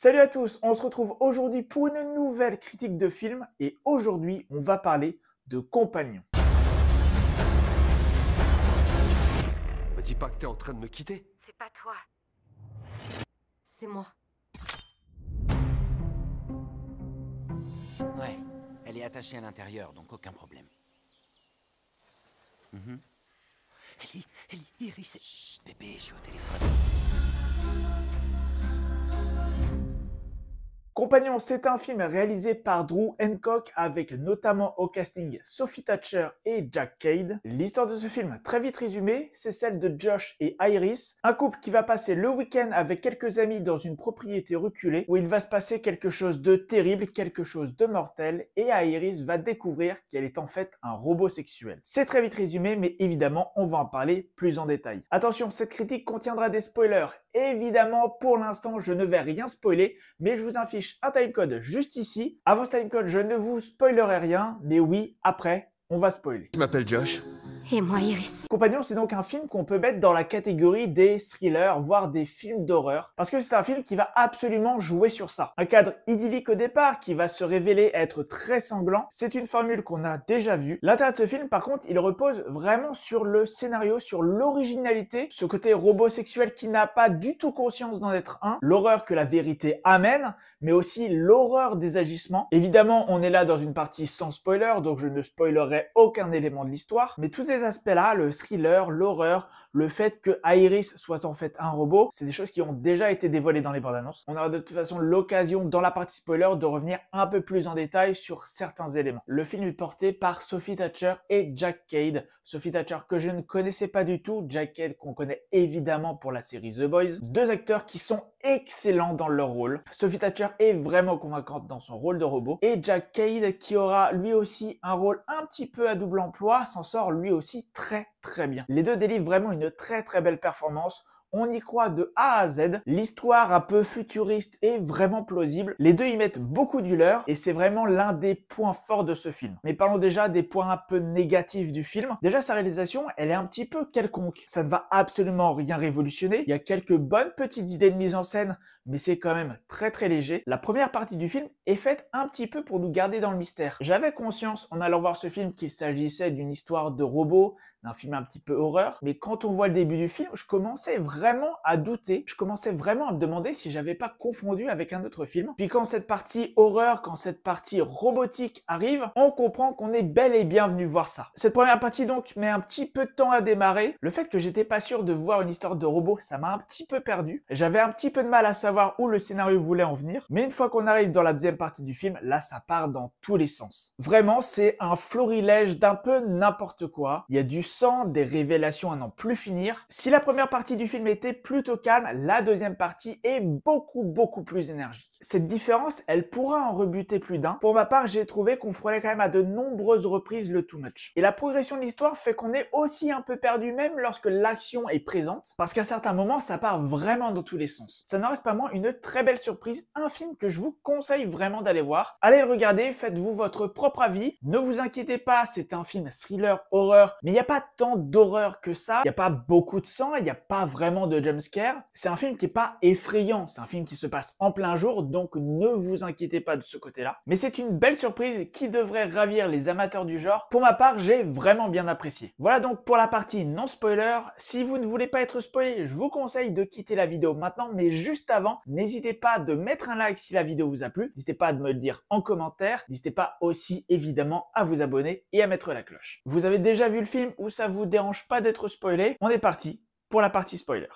Salut à tous, on se retrouve aujourd'hui pour une nouvelle critique de film et aujourd'hui on va parler de Compagnons. Me dis pas que t'es en train de me quitter. C'est pas toi. C'est moi. Ouais, elle est attachée à l'intérieur, donc aucun problème. Ellie, Iris... Chut, bébé, je suis au téléphone. Compagnons, c'est un film réalisé par Drew Hancock avec notamment au casting Sophie Thatcher et Jack Cade. L'histoire de ce film, très vite résumée, c'est celle de Josh et Iris, un couple qui va passer le week-end avec quelques amis dans une propriété reculée où il va se passer quelque chose de terrible, quelque chose de mortel et Iris va découvrir qu'elle est en fait un robot sexuel. C'est très vite résumé, mais évidemment, on va en parler plus en détail. Attention, cette critique contiendra des spoilers. Évidemment, pour l'instant, je ne vais rien spoiler, mais je vous affiche un timecode juste ici. Avant ce timecode, je ne vous spoilerai rien, mais oui, après, on va spoiler. Je m'appelle Josh. Et moi, Iris. Compagnons, c'est donc un film qu'on peut mettre dans la catégorie des thrillers, voire des films d'horreur, parce que c'est un film qui va absolument jouer sur ça. Un cadre idyllique au départ qui va se révéler être très sanglant, c'est une formule qu'on a déjà vue. L'intérêt de ce film, par contre, il repose vraiment sur le scénario, sur l'originalité, ce côté robot sexuel qui n'a pas du tout conscience d'en être un, l'horreur que la vérité amène, mais aussi l'horreur des agissements. Évidemment, on est là dans une partie sans spoiler, donc je ne spoilerai aucun élément de l'histoire, mais tous ces aspects-là, le thriller, l'horreur, le fait que Iris soit en fait un robot, c'est des choses qui ont déjà été dévoilées dans les bandes annonces. On aura de toute façon l'occasion dans la partie spoiler de revenir un peu plus en détail sur certains éléments. Le film est porté par Sophie Thatcher et Jack Cade. Sophie Thatcher que je ne connaissais pas du tout, Jack Cade qu'on connaît évidemment pour la série The Boys. Deux acteurs qui sont excellents dans leur rôle. Sophie Thatcher est vraiment convaincante dans son rôle de robot et Jack Cade qui aura lui aussi un rôle un petit peu à double emploi s'en sort lui aussi très bien. Les deux délivrent vraiment une très belle performance. On y croit de A à Z. L'histoire un peu futuriste est vraiment plausible. Les deux y mettent beaucoup du leur et c'est vraiment l'un des points forts de ce film. Mais parlons déjà des points un peu négatifs du film. Déjà, sa réalisation, elle est un petit peu quelconque. Ça ne va absolument rien révolutionner. Il y a quelques bonnes petites idées de mise en scène, mais c'est quand même très léger. La première partie du film est faite un petit peu pour nous garder dans le mystère. J'avais conscience en allant voir ce film qu'il s'agissait d'une histoire de robot, d'un film un petit peu horreur, mais quand on voit le début du film, je commençais vraiment à douter, je commençais vraiment à me demander si j'avais pas confondu avec un autre film. Puis quand cette partie horreur, quand cette partie robotique arrive, on comprend qu'on est bel et bien venu voir ça. Cette première partie donc met un petit peu de temps à démarrer. Le fait que j'étais pas sûr de voir une histoire de robot, ça m'a un petit peu perdu. J'avais un petit peu de mal à savoir où le scénario voulait en venir, mais une fois qu'on arrive dans la deuxième partie du film, là ça part dans tous les sens. Vraiment, c'est un florilège d'un peu n'importe quoi. Il y a du sang, des révélations à n'en plus finir. Si la première partie du film était plutôt calme, la deuxième partie est beaucoup plus énergique. Cette différence, elle pourra en rebuter plus d'un. Pour ma part, j'ai trouvé qu'on frôlait quand même à de nombreuses reprises le too much. Et la progression de l'histoire fait qu'on est aussi un peu perdu même lorsque l'action est présente, parce qu'à certains moments, ça part vraiment dans tous les sens. Ça n'en reste pas moins une très belle surprise, un film que je vous conseille vraiment d'aller voir. Allez le regarder, faites-vous votre propre avis. Ne vous inquiétez pas, c'est un film thriller, horreur, mais il n'y a pas tant d'horreur que ça. Il n'y a pas beaucoup de sang, il n'y a pas vraiment de jumpscare. C'est un film qui est pas effrayant, c'est un film qui se passe en plein jour, donc ne vous inquiétez pas de ce côté-là. Mais c'est une belle surprise qui devrait ravir les amateurs du genre. Pour ma part, j'ai vraiment bien apprécié. Voilà donc pour la partie non spoiler. Si vous ne voulez pas être spoilé, je vous conseille de quitter la vidéo maintenant, mais juste avant, n'hésitez pas de mettre un like si la vidéo vous a plu, n'hésitez pas à me le dire en commentaire, n'hésitez pas aussi évidemment à vous abonner et à mettre la cloche. Vous avez déjà vu le film ou ça vous dérange pas d'être spoilé? On est parti pour la partie spoiler.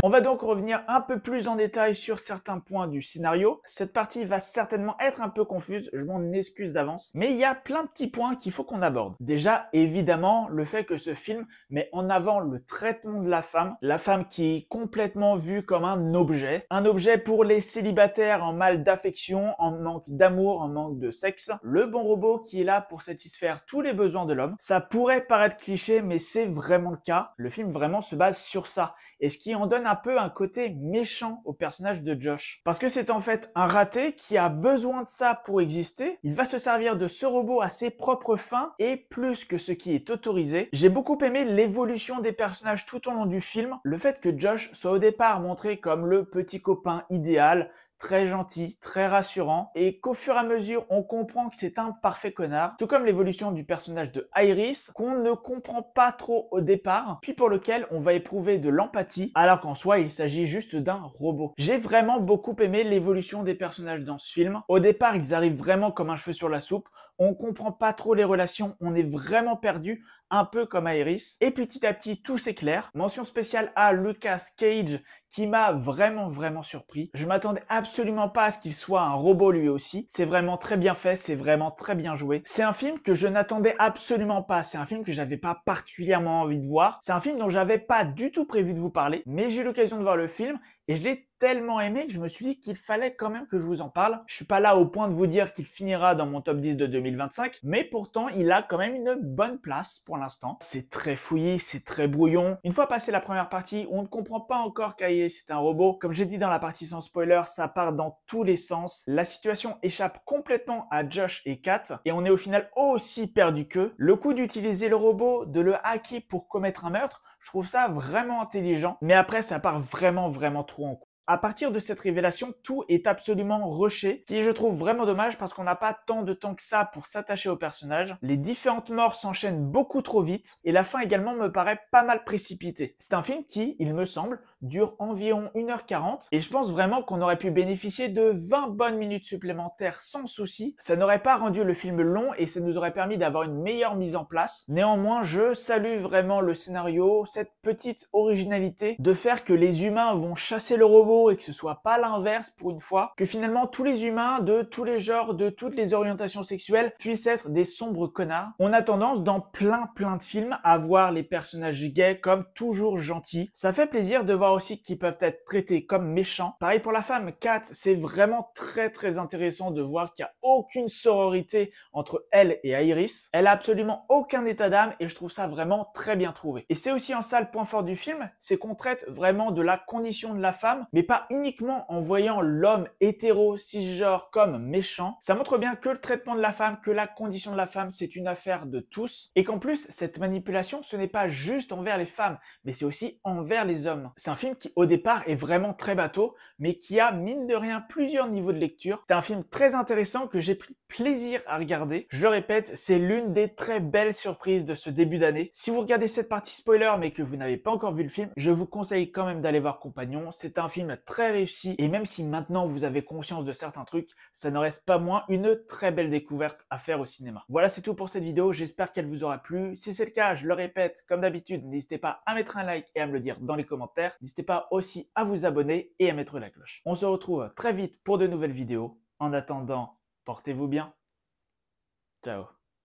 On va donc revenir un peu plus en détail sur certains points du scénario. Cette partie va certainement être un peu confuse, je m'en excuse d'avance, mais il y a plein de petits points qu'il faut qu'on aborde. Déjà, évidemment, le fait que ce film met en avant le traitement de la femme qui est complètement vue comme un objet pour les célibataires en mal d'affection, en manque d'amour, en manque de sexe, le bon robot qui est là pour satisfaire tous les besoins de l'homme. Ça pourrait paraître cliché, mais c'est vraiment le cas. Le film vraiment se base sur ça, et ce qui en donne un peu un côté méchant au personnage de Josh. Parce que c'est en fait un raté qui a besoin de ça pour exister. Il va se servir de ce robot à ses propres fins et plus que ce qui est autorisé. J'ai beaucoup aimé l'évolution des personnages tout au long du film. Le fait que Josh soit au départ montré comme le petit copain idéal, très gentil, très rassurant, et qu'au fur et à mesure, on comprend que c'est un parfait connard, tout comme l'évolution du personnage de Iris, qu'on ne comprend pas trop au départ, puis pour lequel on va éprouver de l'empathie, alors qu'en soi, il s'agit juste d'un robot. J'ai vraiment beaucoup aimé l'évolution des personnages dans ce film. Au départ, ils arrivent vraiment comme un cheveu sur la soupe, on comprend pas trop les relations, on est vraiment perdu, un peu comme Iris. Et petit à petit, tout s'éclaire. Mention spéciale à Lucas Cage, qui m'a vraiment surpris. Je m'attendais absolument pas à ce qu'il soit un robot lui aussi. C'est vraiment très bien fait, c'est vraiment très bien joué. C'est un film que je n'attendais absolument pas. C'est un film que j'avais pas particulièrement envie de voir. C'est un film dont j'avais pas du tout prévu de vous parler, mais j'ai eu l'occasion de voir le film et je l'ai tellement aimé que je me suis dit qu'il fallait quand même que je vous en parle. Je suis pas là au point de vous dire qu'il finira dans mon top 10 de 2025, mais pourtant il a quand même une bonne place pour l'instant. C'est très fouillis, c'est très brouillon. Une fois passé la première partie, on ne comprend pas encore qu'Iris c'est un robot. Comme j'ai dit dans la partie sans spoiler, ça part dans tous les sens. La situation échappe complètement à Josh et Kat, et on est au final aussi perdu qu'eux. Le coup d'utiliser le robot, de le hacker pour commettre un meurtre, je trouve ça vraiment intelligent, mais après ça part vraiment trop en couille. À partir de cette révélation, tout est absolument rushé, ce qui je trouve vraiment dommage parce qu'on n'a pas tant de temps que ça pour s'attacher au personnage. Les différentes morts s'enchaînent beaucoup trop vite et la fin également me paraît pas mal précipitée. C'est un film qui, il me semble, dure environ 1h40 et je pense vraiment qu'on aurait pu bénéficier de 20 bonnes minutes supplémentaires sans souci. Ça n'aurait pas rendu le film long et ça nous aurait permis d'avoir une meilleure mise en place. Néanmoins, je salue vraiment le scénario, cette petite originalité de faire que les humains vont chasser le robot et que ce soit pas l'inverse pour une fois, que finalement tous les humains de tous les genres, de toutes les orientations sexuelles puissent être des sombres connards. On a tendance dans plein de films à voir les personnages gays comme toujours gentils. Ça fait plaisir de voir aussi qu'ils peuvent être traités comme méchants. Pareil pour la femme, Kat, c'est vraiment très intéressant de voir qu'il n'y a aucune sororité entre elle et Iris. Elle a absolument aucun état d'âme et je trouve ça vraiment très bien trouvé. Et c'est aussi en ça le point fort du film, c'est qu'on traite vraiment de la condition de la femme, mais pas uniquement en voyant l'homme hétéro cisgenre comme méchant. Ça montre bien que le traitement de la femme, que la condition de la femme, c'est une affaire de tous. Et qu'en plus, cette manipulation, ce n'est pas juste envers les femmes, mais c'est aussi envers les hommes. C'est un film qui, au départ, est vraiment très bateau, mais qui a, mine de rien, plusieurs niveaux de lecture. C'est un film très intéressant que j'ai pris plaisir à regarder. Je le répète, c'est l'une des très belles surprises de ce début d'année. Si vous regardez cette partie spoiler, mais que vous n'avez pas encore vu le film, je vous conseille quand même d'aller voir Compagnon. C'est un film très réussi et même si maintenant vous avez conscience de certains trucs, ça ne reste pas moins une très belle découverte à faire au cinéma. Voilà, c'est tout pour cette vidéo, j'espère qu'elle vous aura plu. Si c'est le cas, je le répète, comme d'habitude, n'hésitez pas à mettre un like et à me le dire dans les commentaires. N'hésitez pas aussi à vous abonner et à mettre la cloche. On se retrouve très vite pour de nouvelles vidéos. En attendant, portez-vous bien. Ciao.